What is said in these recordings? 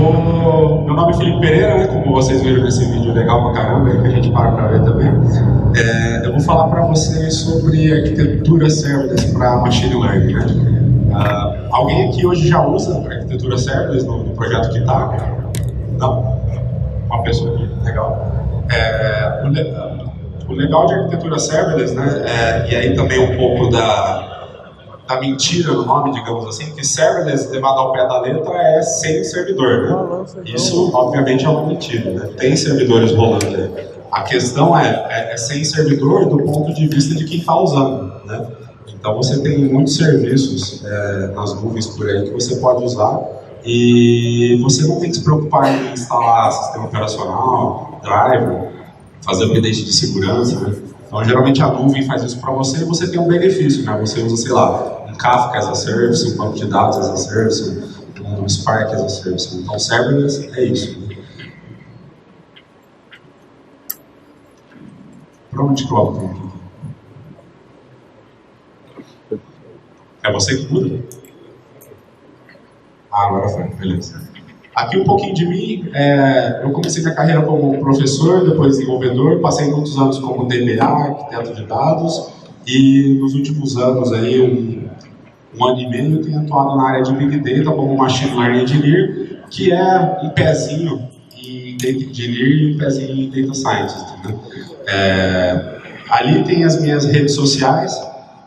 Meu nome é Felipe Pereira, né? Como vocês viram nesse vídeo legal pra caramba, que a gente para ver também. Eu vou falar para vocês sobre arquitetura serverless para machine learning, né? Alguém aqui hoje já usa arquitetura serverless no projeto que está? Não? Uma pessoa aqui, legal. O legal de arquitetura serverless, né? E aí também um pouco da mentira no nome, digamos assim, que serverless, levado ao pé da letra, é sem servidor, né? Isso, obviamente, é uma mentira, né? Tem servidores rolando aí. A questão é sem servidor do ponto de vista de quem está usando, né? Então, você tem muitos serviços nas nuvens por aí que você pode usar e você não tem que se preocupar em instalar sistema operacional, driver, fazer update de segurança, né? Então, geralmente a nuvem faz isso para você e você tem um benefício, né? Você usa, sei lá, um Kafka as a Service, um banco de dados as a Service, um Spark as a Service. Então, serverless é isso. Né? Para onde que eu abro aqui? É você que muda? Agora foi, beleza. Aqui um pouquinho de mim, eu comecei minha carreira como professor, depois desenvolvedor, passei muitos anos como DBA, arquiteto de dados, e nos últimos anos, aí, um ano e meio, eu tenho atuado na área de Big Data como Machine Learning Engineer, que é um pezinho em Data Engineer e um pezinho em Data Scientist. Né? Ali tem as minhas redes sociais,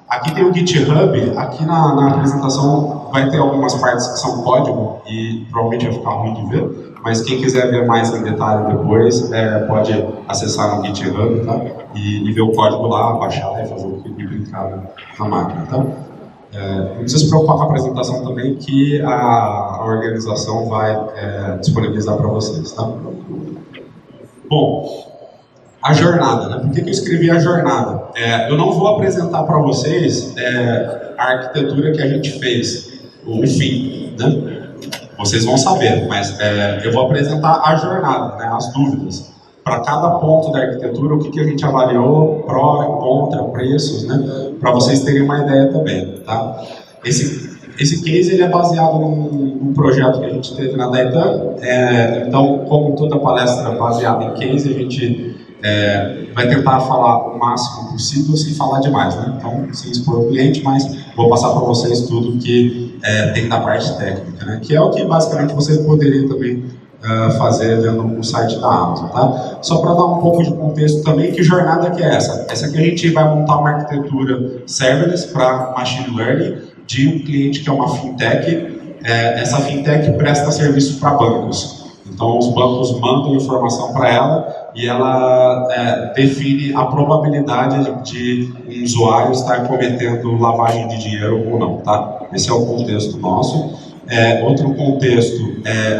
aqui tem o GitHub, aqui na apresentação vai ter algumas partes que são código e provavelmente vai ficar ruim de ver, mas quem quiser ver mais em detalhe depois, pode acessar no GitHub, tá? E ver o código lá, baixar e fazer o que brincar na máquina, tá? Não precisa se preocupar com a apresentação também, que a organização vai disponibilizar para vocês, tá? Bom, a jornada, né? Por que eu escrevi a jornada? Eu não vou apresentar para vocês a arquitetura que a gente fez, o fim, né? Vocês vão saber, mas eu vou apresentar a jornada, né? As dúvidas. Para cada ponto da arquitetura, o que a gente avaliou, pró e contra, preços, né? Para vocês terem uma ideia também, tá? Esse case ele é baseado num projeto que a gente teve na Daitan. Então, como toda palestra baseada em case, a gente vai tentar falar o máximo possível sem falar demais, né? Então, sem expor o cliente, mas vou passar para vocês tudo que tem da parte técnica, né? Que é o que basicamente você poderia também fazer vendo o site da Amazon, tá? Só para dar um pouco de contexto também, que jornada que é essa? Essa aqui a gente vai montar uma arquitetura serverless para machine learning de um cliente que é uma fintech. Essa fintech presta serviço para bancos. Então, os bancos mandam informação para ela e ela define a probabilidade de um usuário estar cometendo lavagem de dinheiro ou não, tá? Esse é o contexto nosso. Outro contexto,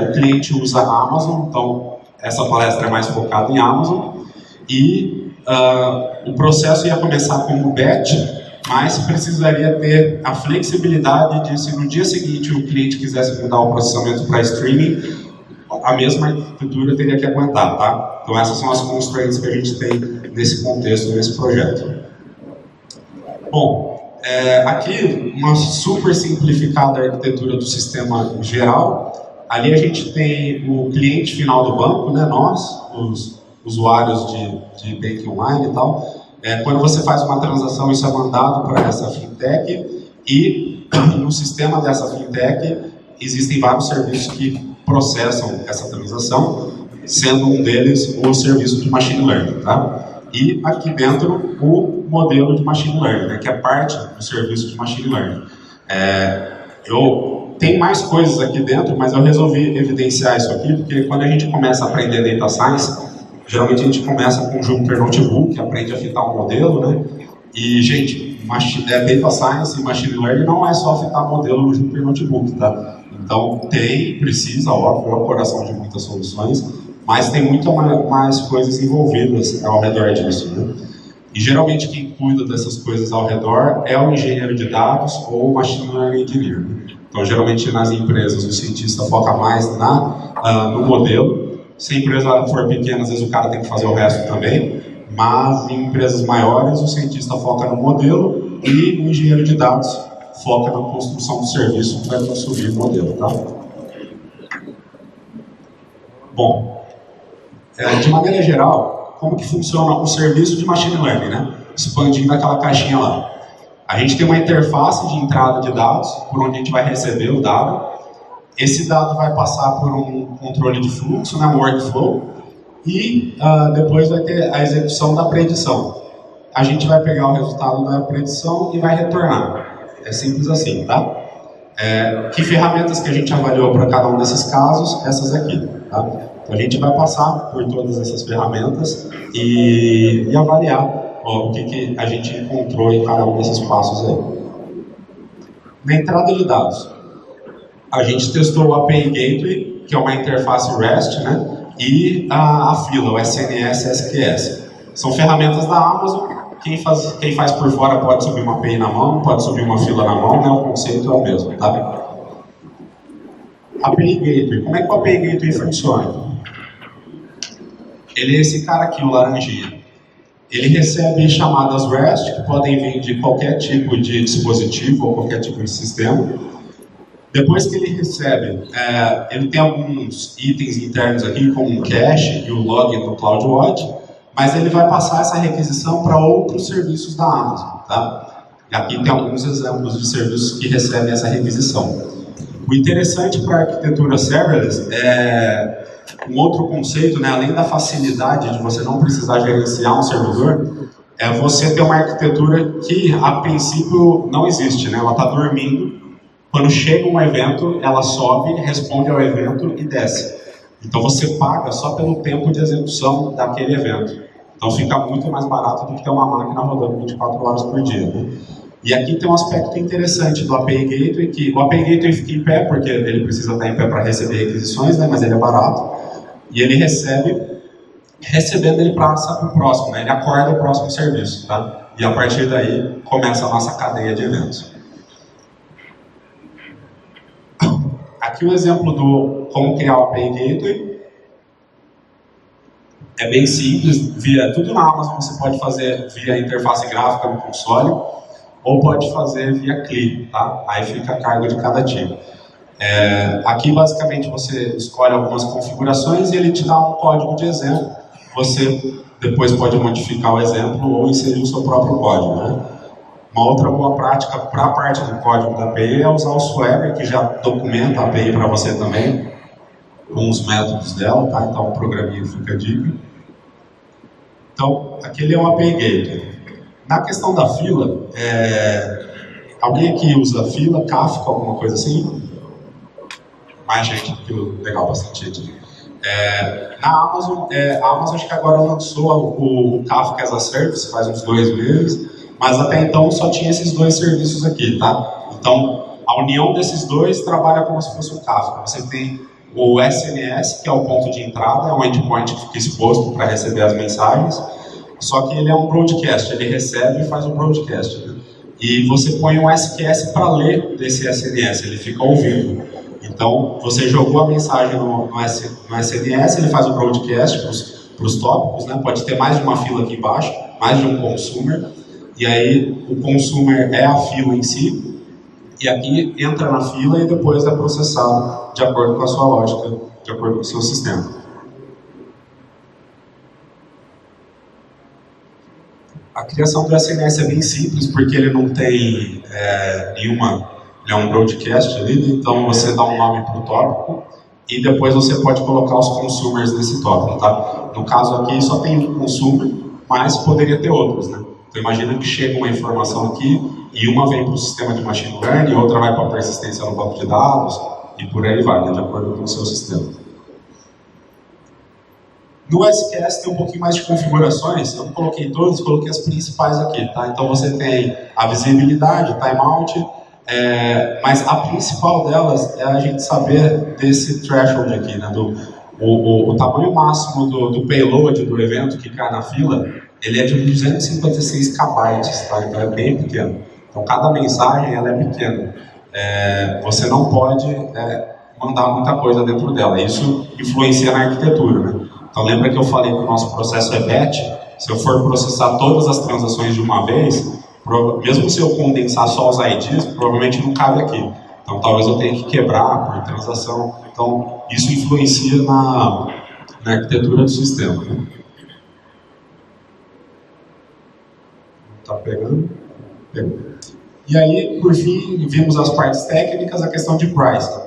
o cliente usa a Amazon, então essa palestra é mais focada em Amazon. E o processo ia começar como batch, mas precisaria ter a flexibilidade de, se no dia seguinte o cliente quisesse mudar o processamento para streaming, a mesma arquitetura teria que aguentar, tá? Então essas são as constraints que a gente tem nesse contexto, nesse projeto. Bom, aqui uma super simplificada arquitetura do sistema geral. Ali a gente tem o cliente final do banco, né? Nós, os usuários de banking online e tal. Quando você faz uma transação, isso é mandado para essa fintech e no sistema dessa fintech existem vários serviços que processam essa transação, sendo um deles o serviço de machine learning, tá? E aqui dentro o modelo de machine learning, né, que é parte do serviço de machine learning. Tem mais coisas aqui dentro, mas eu resolvi evidenciar isso aqui, porque quando a gente começa a aprender Data Science, geralmente a gente começa com o Jupyter Notebook, aprende a fitar um modelo, né? E, gente, Data Science e Machine Learning não é só fitar modelo no Jupyter Notebook, tá? Então, precisa, óbvio, é o coração de muitas soluções, mas tem muito mais coisas envolvidas ao redor disso, né? E, geralmente, quem cuida dessas coisas ao redor é o engenheiro de dados ou o Machine Learning Engineer, né? Então, geralmente, nas empresas, o cientista foca mais no modelo. Se a empresa for pequena, às vezes o cara tem que fazer o resto também, mas em empresas maiores, o cientista foca no modelo e o engenheiro de dados foca na construção do serviço para construir o modelo, tá? Bom, de maneira geral, como que funciona o serviço de Machine Learning, né? Expandindo aquela caixinha lá. A gente tem uma interface de entrada de dados, por onde a gente vai receber o dado. Esse dado vai passar por um controle de fluxo, né, um workflow, e depois vai ter a execução da predição. A gente vai pegar o resultado da predição e vai retornar. É simples assim, tá? Que ferramentas que a gente avaliou para cada um desses casos? Essas aqui, tá? Então a gente vai passar por todas essas ferramentas e avaliar o que a gente encontrou em cada um desses passos aí. Na entrada de dados, a gente testou o API Gateway, que é uma interface REST, né? E a fila, o SNS SQS. São ferramentas da Amazon. Quem faz por fora pode subir uma API na mão, pode subir uma fila na mão, né? O conceito é o mesmo, tá? API Gateway. Como é que o API Gateway funciona? Ele é esse cara aqui, o laranjinha. Ele recebe chamadas REST, que podem vir de qualquer tipo de dispositivo ou qualquer tipo de sistema. Depois que ele recebe, ele tem alguns itens internos aqui, como um cache e o log do CloudWatch, mas ele vai passar essa requisição para outros serviços da Amazon, tá? E aqui tem alguns exemplos de serviços que recebem essa requisição. O interessante para a arquitetura serverless é um outro conceito, né, além da facilidade de você não precisar gerenciar um servidor, é você ter uma arquitetura que, a princípio, não existe, né? Ela está dormindo. Quando chega um evento, ela sobe, responde ao evento e desce. Então você paga só pelo tempo de execução daquele evento. Então fica muito mais barato do que ter uma máquina rodando 24 horas por dia, né? E aqui tem um aspecto interessante do API Gateway, que o API Gateway fica em pé, porque ele precisa estar em pé para receber requisições, né? Mas ele é barato. E ele recebendo ele passa para o próximo, né? Ele acorda o próximo serviço, tá? E a partir daí começa a nossa cadeia de eventos. Aqui o exemplo do como criar o API Gateway. É bem simples, tudo na Amazon você pode fazer via interface gráfica no console, ou pode fazer via CLI, tá? Aí fica a cargo de cada time. Aqui basicamente você escolhe algumas configurações e ele te dá um código de exemplo. Você depois pode modificar o exemplo ou inserir o seu próprio código, né? Uma outra boa prática para a parte do código da API é usar o Swagger, que já documenta a API para você também, com os métodos dela, tá? Então o programinha fica a dica. Então, aquele é o API Gateway. Na questão da fila, alguém aqui usa fila, Kafka, alguma coisa assim? Mais gente do que o legal, bastante gente. Na Amazon, a Amazon acho que agora lançou o Kafka as a Service, faz uns 2 meses, mas até então só tinha esses 2 serviços aqui, tá? Então, a união desses 2 trabalha como se fosse o Kafka. Você tem o SNS, que é o ponto de entrada, é um endpoint que fica exposto para receber as mensagens, só que ele é um broadcast, ele recebe e faz o broadcast, né? E você põe um SQS para ler desse SNS, ele fica ouvindo. Então, você jogou a mensagem no SNS, ele faz o broadcast para os tópicos, né? Pode ter mais de uma fila aqui embaixo, mais de um consumer, e aí o consumer é a fila em si, e aqui entra na fila e depois é processado de acordo com a sua lógica, de acordo com o seu sistema. A criação do SNS é bem simples, porque ele não tem nenhuma... Ele é um broadcast ali, então você dá um nome para o tópico e depois você pode colocar os consumers nesse tópico, tá? No caso aqui só tem um consumer, mas poderia ter outros, né? Então imagina que chega uma informação aqui e uma vem para o sistema de machine learning, outra vai para a persistência no banco de dados e por aí vai, né? De acordo com o seu sistema. No SQS tem um pouquinho mais de configurações, eu não coloquei todas, coloquei as principais aqui, tá? Então você tem a visibilidade, timeout, mas a principal delas é a gente saber desse threshold aqui, né? O tamanho máximo do payload do evento que cai na fila, ele é de 256 KB, tá? Então é bem pequeno. Então cada mensagem ela é pequena. Você não pode mandar muita coisa dentro dela. Isso influencia na arquitetura, né? Então lembra que eu falei que o nosso processo é batch? Se eu for processar todas as transações de uma vez, mesmo se eu condensar só os IDs, provavelmente não cabe aqui. Então talvez eu tenha que quebrar por transação. Então isso influencia na arquitetura do sistema. Né? Tá pegando? Pegou. E aí, por fim, vimos as partes técnicas, a questão de pricing.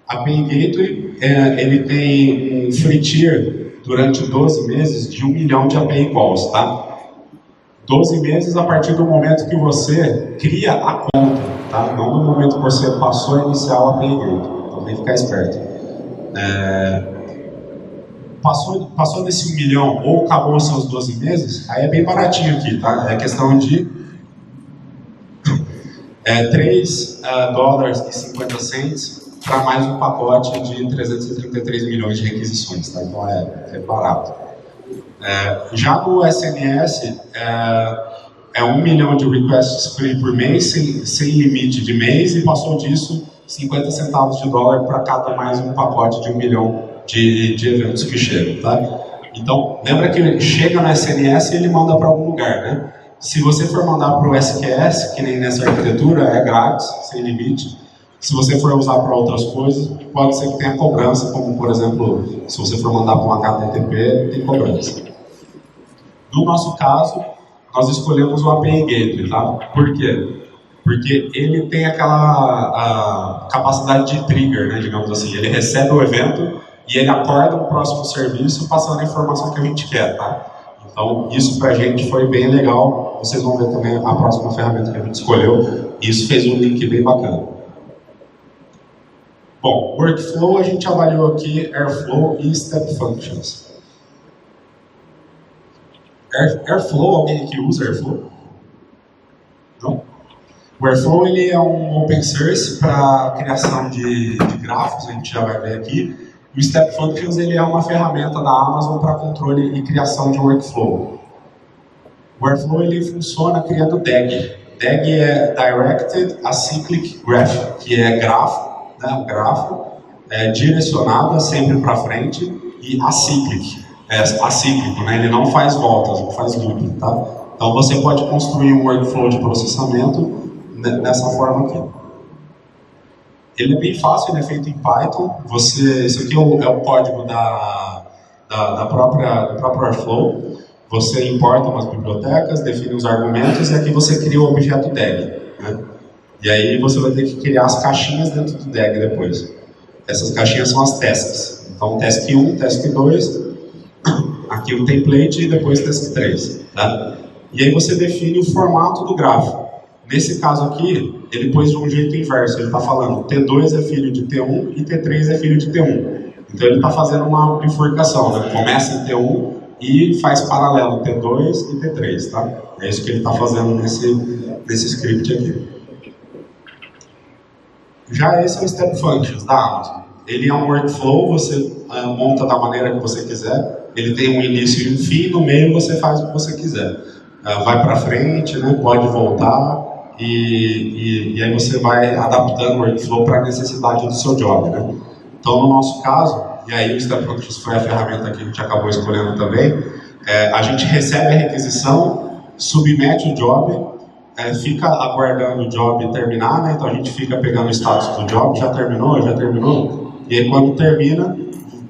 A Pay Gateway, ele tem um free tier durante 12 meses de 1 milhão de API calls, tá? 12 meses a partir do momento que você cria a conta, tá? Não no momento que você passou a iniciar a Pay Gateway. Então tem que ficar esperto. Passou desse 1 milhão ou acabou os seus 12 meses, aí é bem baratinho aqui, tá? É questão de $3,50 para mais um pacote de 333 milhões de requisições, tá? Então é barato. Já no SNS, é 1 milhão de requests por mês, sem limite de mês, e passou disso 50 centavos de dólar para cada mais um pacote de 1 milhão de eventos que chegam, tá? Então, lembra que chega no SNS e ele manda para algum lugar, né? Se você for mandar para o SQS, que nem nessa arquitetura, é grátis, sem limite. Se você for usar para outras coisas, pode ser que tenha cobrança, como, por exemplo, se você for mandar para um HTTP, tem cobrança. No nosso caso, nós escolhemos o API Gateway, tá? Por quê? Porque ele tem aquela capacidade de trigger, né, digamos assim. Ele recebe o evento e ele acorda o próximo serviço passando a informação que a gente quer, tá? Então, isso pra gente foi bem legal. Vocês vão ver também a próxima ferramenta que a gente escolheu. Isso fez um link bem bacana. Bom, Workflow a gente avaliou aqui Airflow e Step Functions. Airflow, alguém aqui usa Airflow? Não? O Airflow ele é um open source para criação de grafos, a gente já vai ver aqui. O Step Functions ele é uma ferramenta da Amazon para controle e criação de workflow. O Airflow ele funciona criando DAG. DAG é Directed Acyclic Graph, que é grafo, né, um grafo direcionado sempre para frente, e acíclico, né, ele não faz voltas, não faz loop, tá? Então você pode construir um workflow de processamento dessa forma aqui. Ele é bem fácil, ele é feito em Python. Isso aqui é o código do próprio Airflow. Você importa umas bibliotecas, define os argumentos e aqui você cria o objeto DAG. Né? E aí você vai ter que criar as caixinhas dentro do DAG depois. Essas caixinhas são as tasks. Então, task 1, task 2, aqui o template e depois task 3. Tá? E aí você define o formato do grafo. Nesse caso aqui, ele pôs de um jeito inverso. Ele está falando T2 é filho de T1 e T3 é filho de T1. Então ele está fazendo uma bifurcação, né? Começa em T1 e faz paralelo T2 e T3, tá? É isso que ele está fazendo nesse script aqui. Já esse é o Step Functions da Amazon. Ele é um workflow, você monta da maneira que você quiser. Ele tem um início e um fim, no meio você faz o que você quiser. Vai para frente, né? Pode voltar. E aí você vai adaptando o workflow para a necessidade do seu job, né? Então, no nosso caso, e aí o Step Functions foi a ferramenta que a gente acabou escolhendo também, a gente recebe a requisição, submete o job, fica aguardando o job terminar, né? Então a gente fica pegando o status do job, já terminou, e aí quando termina,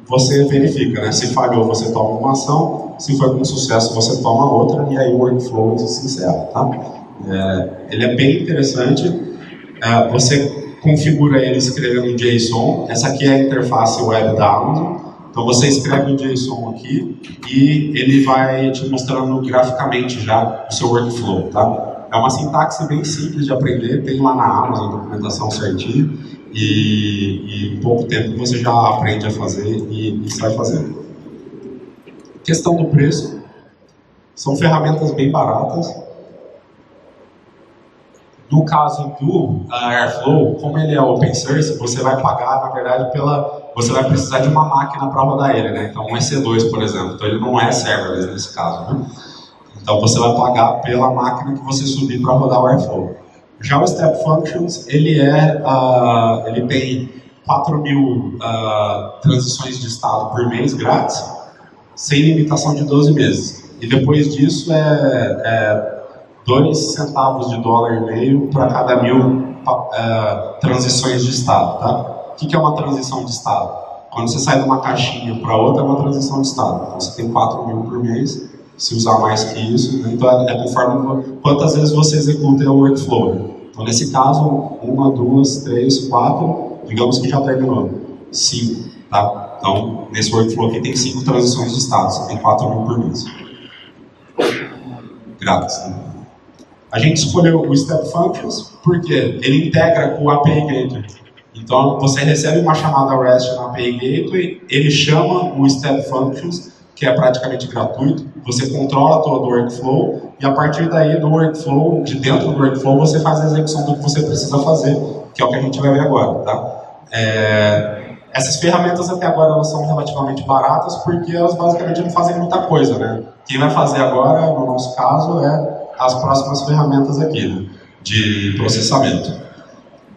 você verifica, né? Se falhou, você toma uma ação, se foi com sucesso, você toma outra, e aí o workflow se encerra, tá? Ele é bem interessante. Você configura ele escrevendo um JSON. Essa aqui é a interface web da Amazon. Então você escreve um JSON aqui e ele vai te mostrando graficamente já o seu workflow, tá? É uma sintaxe bem simples de aprender, tem lá na Amazon a documentação certinho e em pouco tempo você já aprende a fazer e sai fazendo. Questão do preço. São ferramentas bem baratas. No caso do Airflow, como ele é open source, você vai pagar, na verdade, você vai precisar de uma máquina para rodar ele, né? Então, um EC2, por exemplo. Então, ele não é serverless nesse caso, né? Então, você vai pagar pela máquina que você subir para rodar o Airflow. Já o Step Functions, ele tem 4.000 transições de estado por mês grátis, sem limitação de 12 meses. E depois disso, 2 centavos de dólar e meio para cada 1.000 transições de estado, tá? O que é uma transição de estado? Quando você sai de uma caixinha para outra, é uma transição de estado. Então, você tem 4.000 por mês, se usar mais que isso, né? Então é conforme quantas vezes você executa o workflow. Né? Então, nesse caso, 1, 2, 3, 4, digamos que já terminou. 5, tá? Então, nesse workflow aqui tem 5 transições de estado, você tem 4.000 por mês. Grátis. Né? A gente escolheu o Step Functions porque ele integra com o API Gateway. Então, você recebe uma chamada REST na API Gateway, ele chama o Step Functions, que é praticamente gratuito, você controla todo o workflow, e a partir daí, do workflow, de dentro do workflow, você faz a execução do que você precisa fazer, que é o que a gente vai ver agora, tá? Essas ferramentas até agora elas são relativamente baratas, porque elas basicamente não fazem muita coisa, né? Quem vai fazer agora, no nosso caso, é as próximas ferramentas aqui, né, de processamento,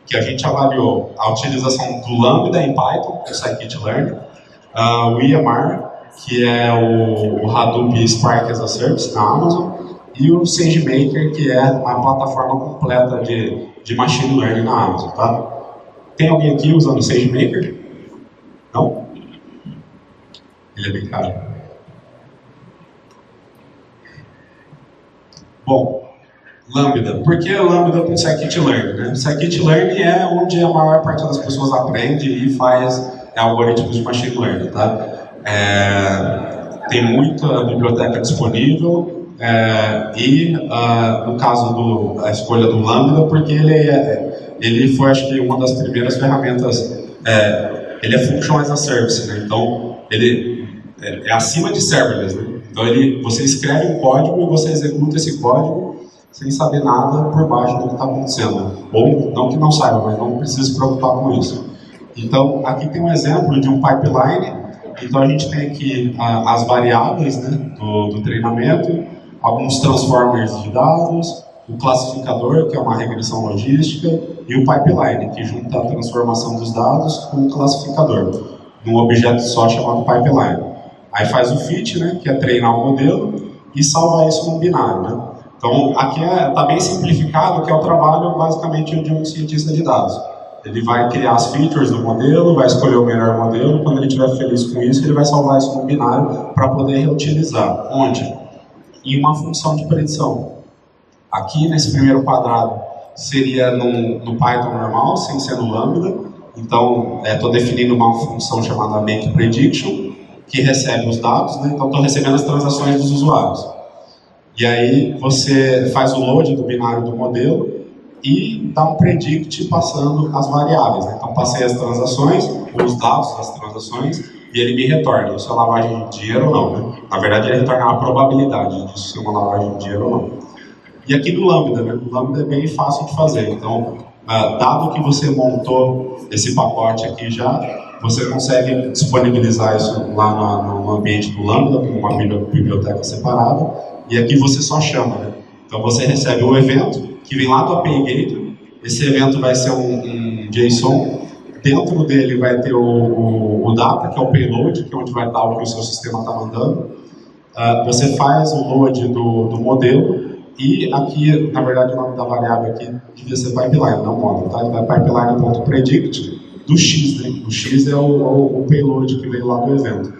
que a gente avaliou a utilização do Lambda em Python, o Scikit-learn, o EMR, que é o Hadoop Spark as a Service na Amazon, e o SageMaker, que é a plataforma completa de Machine Learning na Amazon, tá? Tem alguém aqui usando o SageMaker? Não? Ele é bem caro. Bom, Lambda. Por que Lambda com Scikit-learn? Né? Scikit-learn é onde a maior parte das pessoas aprende e faz algoritmos de machine learning. Tá? Tem muita biblioteca disponível e, no caso da escolha do Lambda, porque ele foi, acho que, uma das primeiras ferramentas. Ele é Function as a Service, né? Então ele é acima de serverless. Né? Então você escreve um código e você executa esse código sem saber nada por baixo do que está acontecendo. Ou não que não saiba, mas não precisa se preocupar com isso. Então, aqui tem um exemplo de um pipeline. Então, a gente tem aqui as variáveis, né, do treinamento, alguns transformers de dados, o classificador, que é uma regressão logística, e o pipeline, que junta a transformação dos dados com o classificador, num objeto só chamado pipeline. Aí faz o fit, né, que é treinar o modelo, e salva isso num binário. Né? Então, aqui está bem simplificado, que é o trabalho, basicamente, de um cientista de dados. Ele vai criar as features do modelo, vai escolher o melhor modelo, quando ele estiver feliz com isso, ele vai salvar isso no binário para poder reutilizar. Onde? Em uma função de predição. Aqui, nesse primeiro quadrado, seria no Python normal, sem ser no Lambda. Então, estou definindo uma função chamada MakePrediction, que recebe os dados, né? Então estou recebendo as transações dos usuários. E aí você faz o load do binário do modelo e dá um predict passando as variáveis. Né? Então passei as transações, os dados das transações, e ele me retorna. Isso é lavagem de dinheiro ou não, né? Na verdade ele retorna a probabilidade disso ser uma lavagem de dinheiro ou não. E aqui no Lambda, né? O Lambda é bem fácil de fazer. Então, dado que você montou esse pacote aqui já, você consegue disponibilizar isso lá no ambiente do Lambda, com uma biblioteca separada, e aqui você só chama, né? Então você recebe um evento, que vem lá do API Gateway, esse evento vai ser um JSON, dentro dele vai ter o data, que é o payload, que é onde vai estar o que o seu sistema está mandando. Você faz o load do modelo, e aqui, na verdade, o nome da variável aqui devia ser pipeline, não model, tá? Ele vai pipeline.predict do X, né? O X é o payload que veio lá do evento.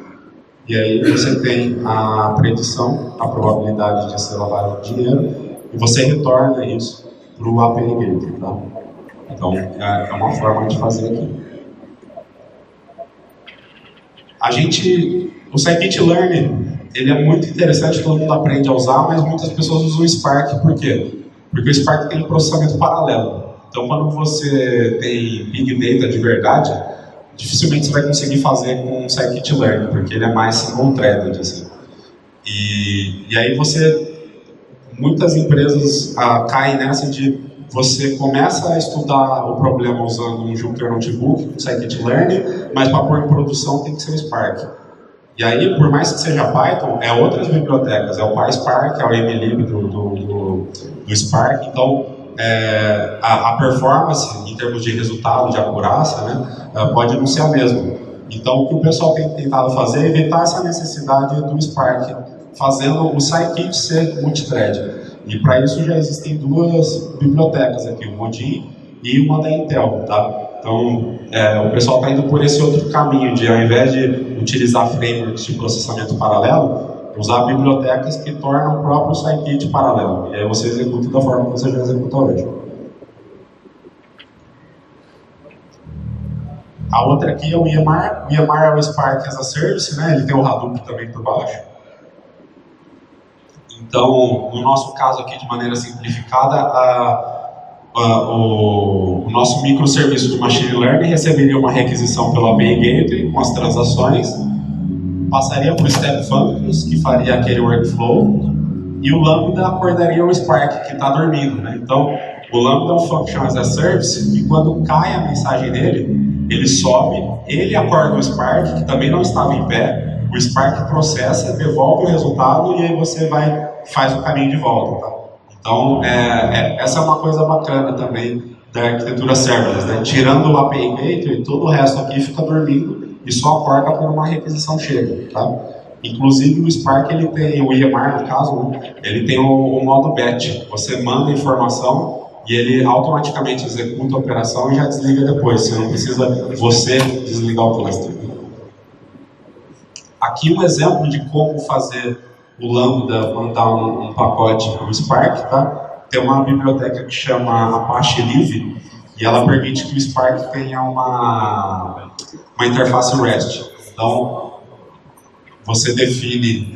E aí você tem a predição, a probabilidade de ser lavagem de dinheiro, e você retorna isso para o API Gateway, tá? Então, é uma forma de fazer aqui. O Scikit-learn, ele é muito interessante, todo mundo aprende a usar, mas muitas pessoas usam o Spark, por quê? Porque o Spark tem um processamento paralelo. Então, quando você tem Big Data de verdade, dificilmente você vai conseguir fazer com o Scikit-learn, porque ele é mais single-threaded, assim. E aí muitas empresas caem nessa de você começa a estudar o problema usando um Jupyter Notebook, um Scikit-learn, mas para pôr em produção tem que ser o Spark. E aí, por mais que seja Python, é outras bibliotecas, é o PySpark, é o mlib do Spark, então a performance em termos de resultado, de acurácia, né, pode não ser a mesma. Então, o que o pessoal tem tentado fazer é evitar essa necessidade do Spark, fazendo o Scikit ser multithread. E para isso já existem duas bibliotecas aqui, o Modin e uma da Intel, tá? Então, o pessoal está indo por esse outro caminho de, ao invés de utilizar frameworks de processamento paralelo, usar bibliotecas que tornam o próprio scikit paralelo. E aí você executa da forma que você já executa hoje. A outra aqui é o EMR. O EMR é o Spark as a Service, né? Ele tem o Hadoop também por baixo. Então, no nosso caso aqui, de maneira simplificada, o nosso microserviço de Machine Learning receberia uma requisição pelo API Gateway com as transações, passaria para o Step Functions, que faria aquele workflow, e o Lambda acordaria o Spark, que está dormindo, né? Então, o Lambda é um Function as a Service, e quando cai a mensagem dele, ele sobe, ele acorda o Spark, que também não estava em pé, o Spark processa, devolve o resultado, e aí você faz o caminho de volta, tá? Então, essa é uma coisa bacana também da arquitetura serverless, né? Tirando o API Gateway, todo o resto aqui fica dormindo e só acorda quando uma requisição chega, tá? Inclusive o Spark, ele tem, o EMR no caso, né? Ele tem o modo batch. Você manda informação e ele automaticamente executa a operação e já desliga depois. Você não precisa você desligar o cluster. Aqui um exemplo de como fazer o Lambda mandar um pacote para o Spark, tá? Tem uma biblioteca que chama Apache Live e ela permite que o Spark tenha uma interface REST. Então, você define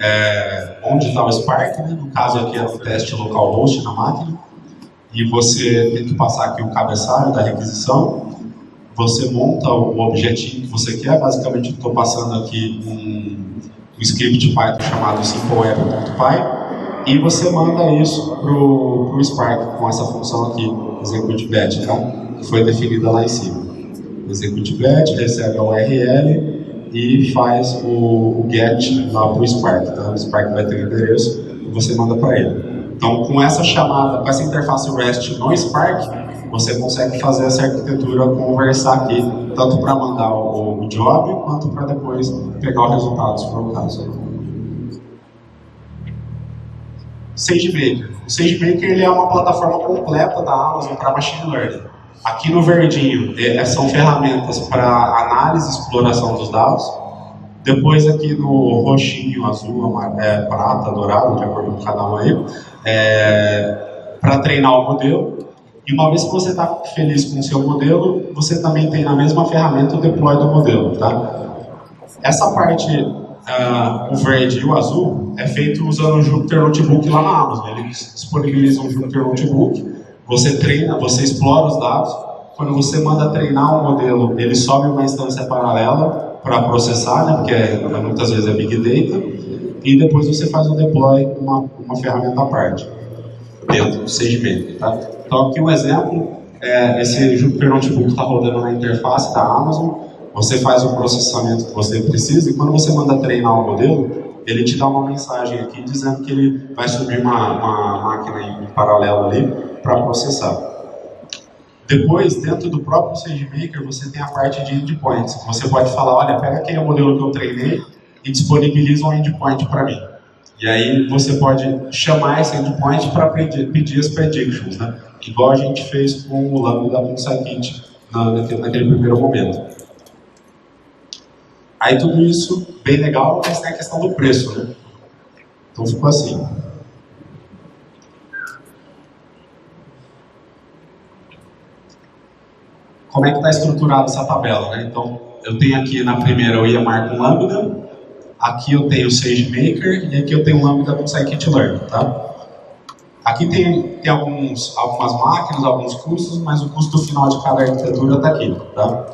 onde está o Spark, né? No caso aqui é o teste localhost na máquina, e você tem que passar aqui o cabeçalho da requisição, você monta o objetivo que você quer, basicamente estou passando aqui um script Python chamado simpleweb.py e você manda isso para o Spark com essa função aqui, execute batch, então, que foi definida lá em cima. Execute batch, recebe a URL e faz o get lá para o Spark. Tá? O Spark vai ter o endereço e você manda para ele. Então, com essa chamada, com essa interface REST no Spark, você consegue fazer essa arquitetura conversar aqui, tanto para mandar o job, quanto para depois pegar os resultados, se for o caso. SageMaker. O SageMaker ele é uma plataforma completa da Amazon para Machine Learning. Aqui no verdinho são ferramentas para análise e exploração dos dados. Depois aqui no roxinho, azul, prata, dourado, de acordo com cada um aí, para treinar o modelo. E uma vez que você está feliz com o seu modelo, você também tem na mesma ferramenta o deploy do modelo, tá? Essa parte, o verde e o azul, é feito usando o Jupyter Notebook lá na Amazon. Ele disponibiliza um Jupyter Notebook, você treina, você explora os dados. Quando você manda treinar um modelo, ele sobe uma instância paralela para processar, né? Porque muitas vezes é Big Data. E depois você faz o deploy com uma ferramenta à parte, dentro do SageMaker, tá? Então aqui um exemplo, esse Jupyter Notebook está rodando na interface da Amazon, você faz o processamento que você precisa e quando você manda treinar o modelo, ele te dá uma mensagem aqui dizendo que ele vai subir uma máquina em paralelo ali para processar. Depois, dentro do próprio SageMaker, você tem a parte de endpoints, que você pode falar, olha, pega aquele modelo que eu treinei e disponibiliza um endpoint para mim. E aí você pode chamar esse endpoint para pedir as predictions, né? Igual a gente fez com o Lambda com o scikit naquele primeiro momento. Aí tudo isso bem legal, mas tem a questão do preço, né? Então ficou assim. Como é que está estruturada essa tabela, né? Então eu tenho aqui na primeira o EMR com Lambda, aqui eu tenho o SageMaker e aqui eu tenho o Lambda com Scikit-learn, tá? Aqui tem algumas máquinas, alguns custos, mas o custo final de cada arquitetura está aqui, tá?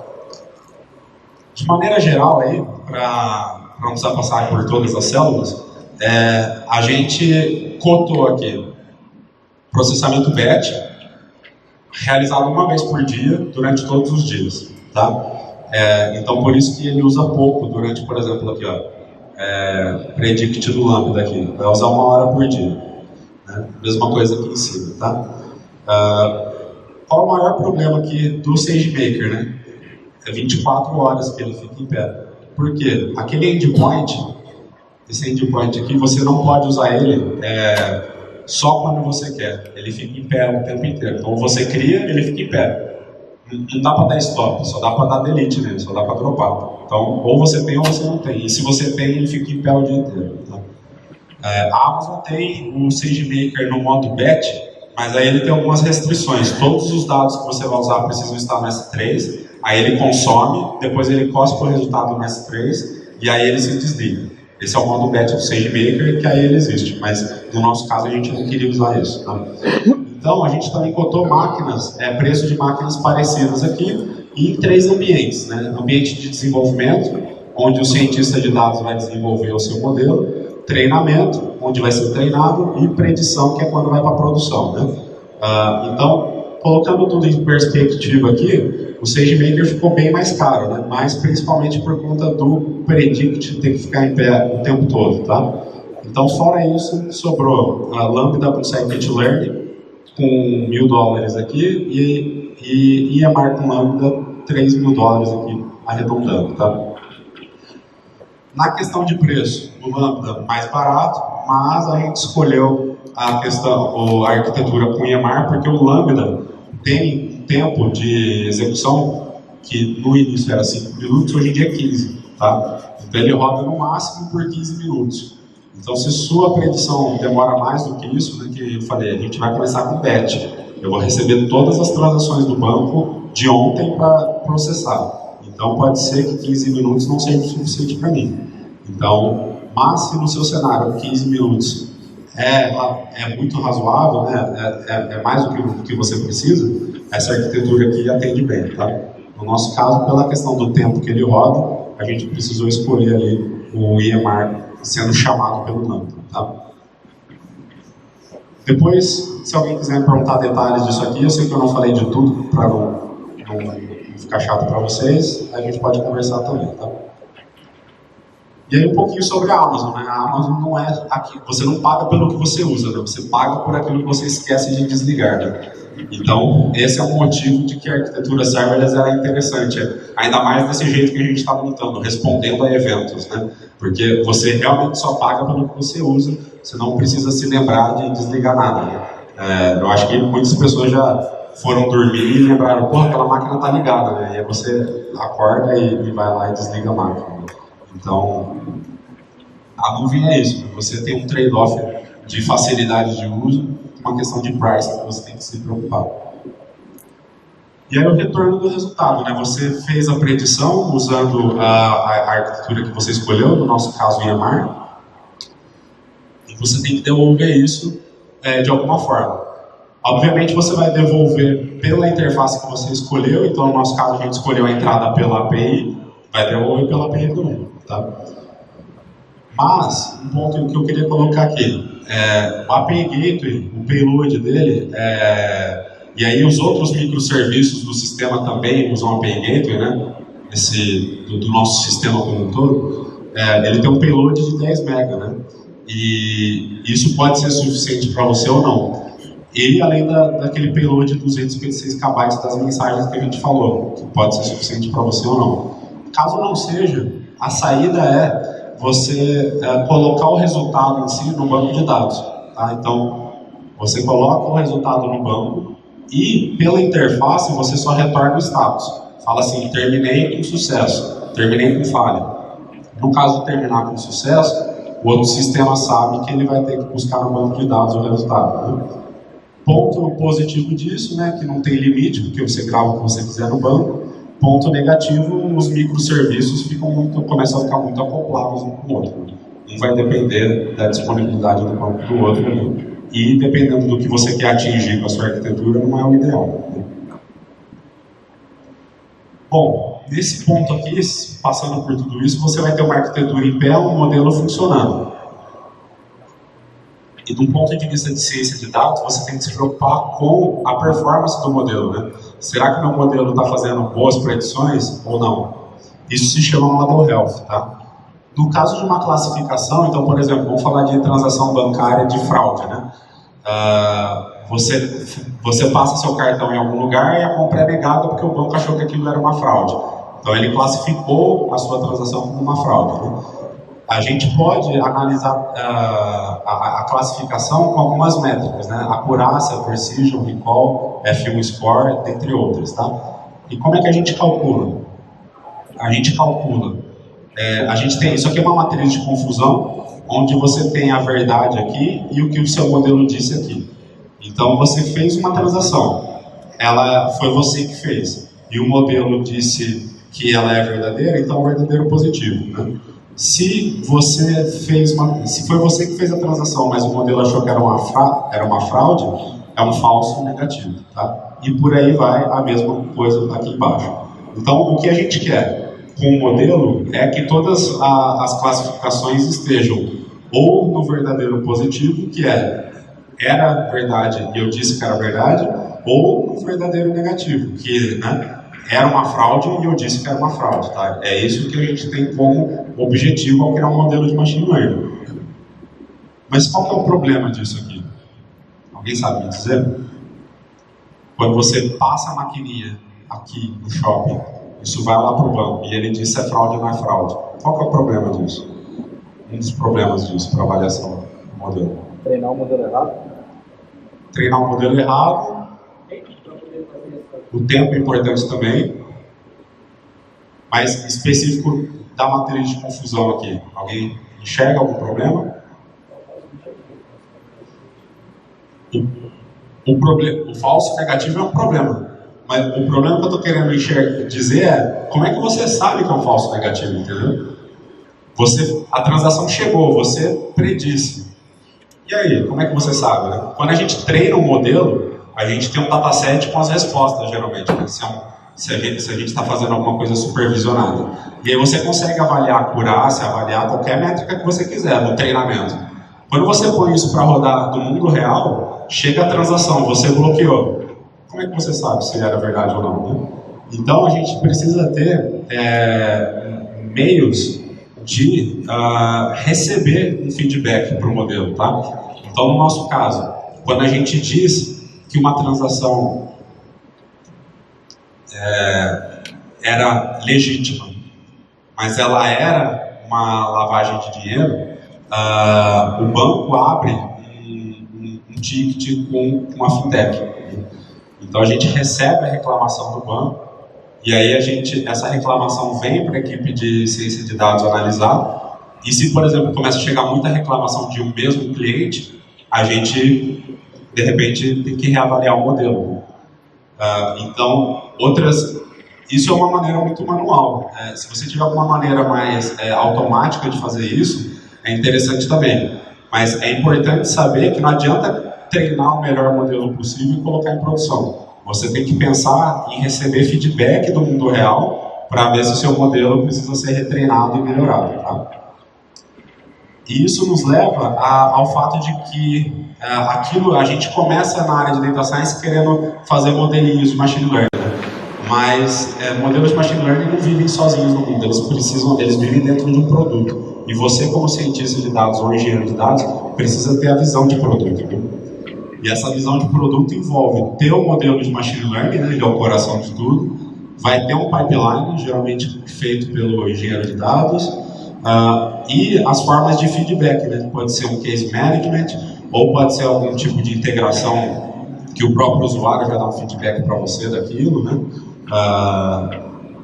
De maneira geral, aí, para não precisar passar por todas as células, a gente cotou aqui processamento batch, realizado uma vez por dia, durante todos os dias, tá? Então, por isso que ele usa pouco durante, por exemplo, aqui, ó, predict do Lambda aqui, vai usar 1 hora por dia. Né? Mesma coisa aqui em cima, tá? Qual o maior problema aqui do SageMaker, né? É 24 horas que ele fica em pé. Por quê? Aquele endpoint, esse endpoint aqui, você não pode usar ele só quando você quer. Ele fica em pé o tempo inteiro. Então você cria, ele fica em pé. não dá para dar stop, só dá para dar delete nele, só dá para dropar. Então, ou você tem ou você não tem. E se você tem, ele fica em pé o dia inteiro. Tá? A Amazon tem o SageMaker no modo batch, mas aí ele tem algumas restrições. Todos os dados que você vai usar precisam estar no S3, aí ele consome, depois ele cospe o resultado no S3 e aí ele se desliga. Esse é o modo batch do SageMaker, que aí ele existe, mas no nosso caso a gente não queria usar isso. Tá? Então a gente também cotou máquinas, preço de máquinas parecidas aqui, em 3 ambientes. Né? Ambiente de desenvolvimento, onde o cientista de dados vai desenvolver o seu modelo, treinamento, onde vai ser treinado, e predição, que é quando vai para a produção. Né? Então, colocando tudo em perspectiva aqui, o SageMaker ficou bem mais caro, né? Mas principalmente por conta do predict ter que ficar em pé o tempo todo. Tá? Então, fora isso, sobrou a Lambda com Scikit-Learn, com $1.000 aqui, e EMR com Lambda, $3.000 aqui, arredondando. Tá? Na questão de preço, o Lambda mais barato, mas a gente escolheu a arquitetura com EMR porque o Lambda tem um tempo de execução que no início era 5 minutos, hoje em dia é 15. Tá? Então ele roda no máximo por 15 minutos. Então se sua predição demora mais do que isso, né, que eu falei, a gente vai começar com batch. Eu vou receber todas as transações do banco de ontem para processar. Então pode ser que 15 minutos não seja o suficiente para mim. Então, mas se no seu cenário 15 minutos é muito razoável, né? É mais do que você precisa, essa arquitetura aqui atende bem. Tá? No nosso caso, pela questão do tempo que ele roda, a gente precisou escolher ali o EMR sendo chamado pelo Lambda. Tá? Depois, se alguém quiser me perguntar detalhes disso aqui, eu sei que eu não falei de tudo para não ficar chato para vocês, a gente pode conversar também. Tá? E aí um pouquinho sobre a Amazon, né? A Amazon não é aqui, você não paga pelo que você usa, né? Você paga por aquilo que você esquece de desligar, né? Então, esse é um motivo de que a arquitetura serverless é interessante, ainda mais desse jeito que a gente está montando, respondendo a eventos, né? Porque você realmente só paga pelo que você usa, você não precisa se lembrar de desligar nada, né? Eu acho que muitas pessoas já foram dormir e lembraram, pô, aquela máquina está ligada, né? E aí você acorda e vai lá e desliga a máquina. Então, a nuvem é isso, você tem um trade-off de facilidade de uso, uma questão de price que você tem que se preocupar. E aí o retorno do resultado, né? Você fez a predição usando a arquitetura que você escolheu, no nosso caso o EMR, e você tem que devolver isso de alguma forma. Obviamente você vai devolver pela interface que você escolheu, então no nosso caso a gente escolheu a entrada pela API, vai devolver pela API também. Tá? Mas, um ponto que eu queria colocar aqui, o API Gateway, o payload dele, e aí os outros microserviços do sistema também usam API Gateway, né? Do nosso sistema como um todo, ele tem um payload de 10 MB, né? E isso pode ser suficiente para você ou não. E além daquele payload de 256 KB das mensagens que a gente falou, que pode ser suficiente para você ou não. Caso não seja, a saída é você colocar o resultado em si no banco de dados. Tá? Então, você coloca o resultado no banco e, pela interface, você só retorna o status. Fala assim, terminei com sucesso, terminei com falha. No caso de terminar com sucesso, o outro sistema sabe que ele vai ter que buscar no banco de dados o resultado. Né? Ponto positivo disso, né, que não tem limite, porque você grava o que você quiser no banco. Ponto negativo, os microserviços começam a ficar muito acoplados um com o outro. Um vai depender da disponibilidade do banco do outro, né? E dependendo do que você quer atingir com a sua arquitetura, não é o ideal. Né? Bom, nesse ponto aqui, passando por tudo isso, você vai ter uma arquitetura em pé, um modelo funcionando. E de um ponto de vista de ciência de dados, você tem que se preocupar com a performance do modelo, né? Será que meu modelo está fazendo boas predições ou não? Isso se chama model health, tá? No caso de uma classificação, então, por exemplo, vamos falar de transação bancária de fraude, né? Você passa seu cartão em algum lugar e a compra é negada porque o banco achou que aquilo era uma fraude. Então, ele classificou a sua transação como uma fraude, né? A gente pode analisar a classificação com algumas métricas, né? Acurácia, precision, recall, F1 score, dentre outras, tá? E como é que a gente calcula? A gente tem, isso aqui é uma matriz de confusão, onde você tem a verdade aqui e o que o seu modelo disse aqui. Então você fez uma transação, ela foi você que fez, e o modelo disse que ela é verdadeira, então é um verdadeiro positivo, né? Se foi você que fez a transação, mas o modelo achou que era uma fraude, é um falso negativo, tá? E por aí vai a mesma coisa aqui embaixo. Então, o que a gente quer com o modelo é que todas as classificações estejam ou no verdadeiro positivo, que era verdade e eu disse que era verdade, ou no verdadeiro negativo, que, né, era uma fraude e eu disse que era uma fraude, tá? É isso que a gente tem como objetivo ao criar um modelo de machine learning. Mas qual que é o problema disso aqui? Alguém sabe me dizer? Quando você passa a maquininha aqui no shopping, isso vai lá para o banco e ele diz se é fraude ou não é fraude. Qual que é o problema disso? Um dos problemas disso para avaliação do modelo. Treinar o modelo errado? Treinar o modelo errado. O tempo é importante também. Mas específico da matriz de confusão aqui. Alguém enxerga algum problema? O falso negativo é um problema. Mas o problema que eu estou querendo dizer é como é que você sabe que é um falso negativo, entendeu? A transação chegou, você predisse. E aí, como é que você sabe, né? Quando a gente treina um modelo, a gente tem um dataset com as respostas, geralmente, né? Se a gente está fazendo alguma coisa supervisionada. E aí você consegue avaliar a acurácia, avaliar qualquer métrica que você quiser no treinamento. Quando você põe isso para rodar no mundo real, chega a transação, você bloqueou. Como é que você sabe se era verdade ou não, né? Então a gente precisa ter meios de receber um feedback para o modelo, tá? Então, no nosso caso, quando a gente diz que uma transação era legítima, mas ela era uma lavagem de dinheiro, o banco abre um ticket com uma fintech. Então, a gente recebe a reclamação do banco, e aí essa reclamação vem para a equipe de ciência de dados analisar, e se, por exemplo, começa a chegar muita reclamação de um mesmo cliente, a gente, de repente, tem que reavaliar o modelo. Então, isso é uma maneira muito manual. Se você tiver alguma maneira mais automática de fazer isso, é interessante também. Mas é importante saber que não adianta treinar o melhor modelo possível e colocar em produção. Você tem que pensar em receber feedback do mundo real para ver se o seu modelo precisa ser retreinado e melhorado, tá? E isso nos leva ao fato de que a gente começa na área de data science querendo fazer modelinhos de machine learning, mas modelos de machine learning não vivem sozinhos no mundo, eles vivem dentro de um produto. E você, como cientista de dados ou engenheiro de dados, precisa ter a visão de produto, viu? E essa visão de produto envolve ter um modelo de machine learning, né, ele é o coração de tudo, vai ter um pipeline, geralmente feito pelo engenheiro de dados, e as formas de feedback, né, pode ser um case management, ou pode ser algum tipo de integração que o próprio usuário já dá um feedback para você daquilo, né,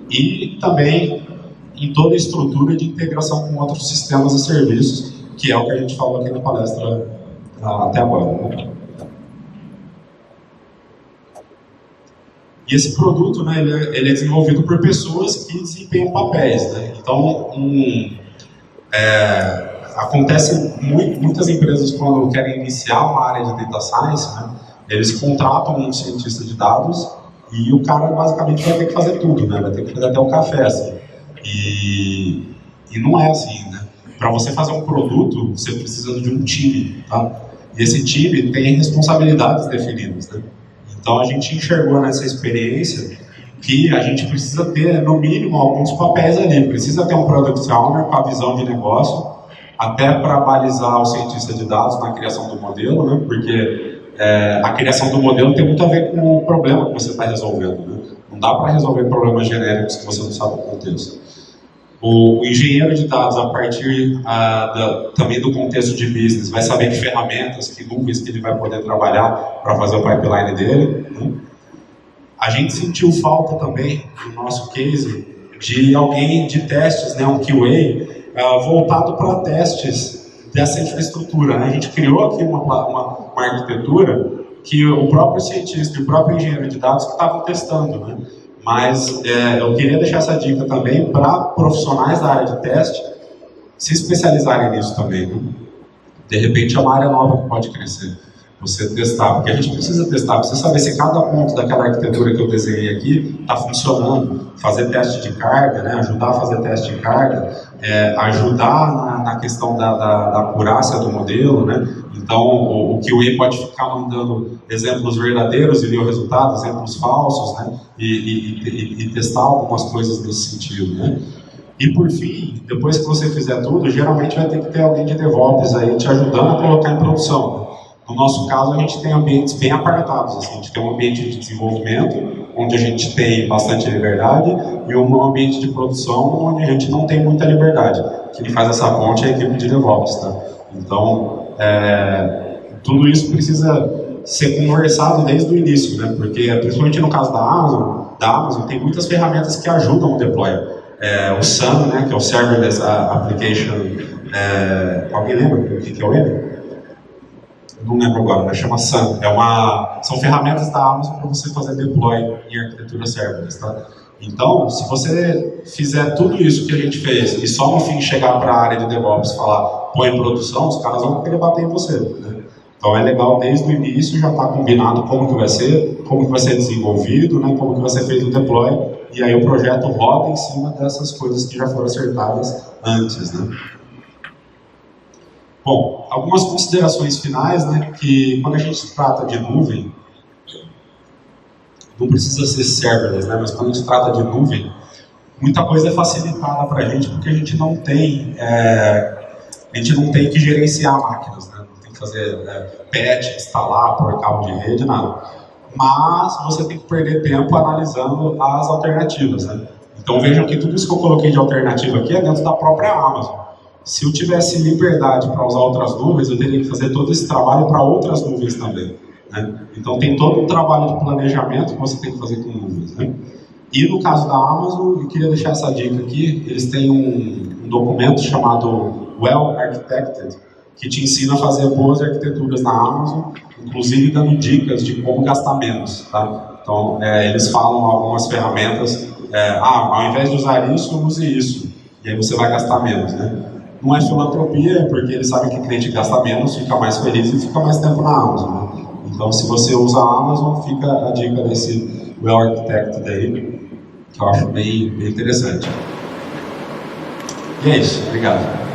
e também em toda a estrutura de integração com outros sistemas e serviços, que é o que a gente falou aqui na palestra até agora, né? E esse produto, né, ele é desenvolvido por pessoas que desempenham papéis, né? Então, acontece muitas empresas quando querem iniciar uma área de data science, né, eles contratam um cientista de dados e o cara basicamente vai ter que fazer tudo, né? Vai ter que fazer até o café, assim. E não é assim, né? Para você fazer um produto, você precisa de um time, tá? E esse time tem responsabilidades definidas, né? Então a gente enxergou nessa experiência que a gente precisa ter, no mínimo, alguns papéis ali. Precisa ter um Product Owner com a visão de negócio, até para balizar o cientista de dados na criação do modelo, né? Porque a criação do modelo tem muito a ver com o problema que você está resolvendo, né? Não dá para resolver problemas genéricos que você não sabe o contexto. O engenheiro de dados, a partir também do contexto de business, vai saber que ferramentas, que nuvens que ele vai poder trabalhar para fazer o pipeline dele, né? A gente sentiu falta também, no nosso case, de alguém de testes, né, um QA, voltado para testes dessa infraestrutura, né? A gente criou aqui uma arquitetura que o próprio cientista e o próprio engenheiro de dados que estavam testando, né? Mas eu queria deixar essa dica também para profissionais da área de teste se especializarem nisso também, né? De repente é uma área nova que pode crescer. Você testar, porque a gente precisa testar, precisa saber se cada ponto daquela arquitetura que eu desenhei aqui está funcionando, fazer teste de carga, né? Ajudar a fazer teste de carga, ajudar na questão da acurácia do modelo, né? Então o QA pode ficar mandando exemplos verdadeiros e ver o resultado, exemplos falsos, né? E testar algumas coisas nesse sentido, né? E por fim, depois que você fizer tudo, geralmente vai ter que ter alguém de DevOps aí te ajudando a colocar em produção. No nosso caso, a gente tem ambientes bem apartados. Assim, a gente tem um ambiente de desenvolvimento, onde a gente tem bastante liberdade, e um ambiente de produção, onde a gente não tem muita liberdade. Quem faz essa ponte é a equipe de DevOps. Tá? Então, tudo isso precisa ser conversado desde o início, né? Porque, principalmente no caso da Amazon tem muitas ferramentas que ajudam o deploy. O SAM, né, que é o Serverless Application, alguém lembra o que é o N? Não lembro agora, mas chama SAM. São ferramentas da Amazon para você fazer deploy em arquitetura serverless, tá? Então, se você fizer tudo isso que a gente fez e só no fim chegar para a área de DevOps e falar põe em produção, os caras vão querer bater em você, né? Então é legal desde o início já estar combinado como que vai ser desenvolvido, né? Como que vai ser feito o deploy, e aí o projeto roda em cima dessas coisas que já foram acertadas antes, né? Bom, algumas considerações finais, né, que quando a gente trata de nuvem, não precisa ser serverless, né, mas quando a gente trata de nuvem, muita coisa é facilitada para a gente porque a gente não tem que gerenciar máquinas, né, não tem que fazer patch, instalar, pôr cabo de rede, nada. Mas você tem que perder tempo analisando as alternativas, né. Então vejam que tudo isso que eu coloquei de alternativa aqui é dentro da própria Amazon. Se eu tivesse liberdade para usar outras nuvens, eu teria que fazer todo esse trabalho para outras nuvens também, né? Então tem todo um trabalho de planejamento que você tem que fazer com nuvens, né? E no caso da Amazon, eu queria deixar essa dica aqui, eles têm um documento chamado Well Architected, que te ensina a fazer boas arquiteturas na Amazon, inclusive dando dicas de como gastar menos, tá? Então eles falam algumas ferramentas, ao invés de usar isso, use isso, e aí você vai gastar menos, né? Não é filantropia, porque eles sabem que o cliente gasta menos, fica mais feliz e fica mais tempo na Amazon, né? Então, se você usa a Amazon, fica a dica desse Well Architected aí, que eu acho bem interessante. E é isso, obrigado.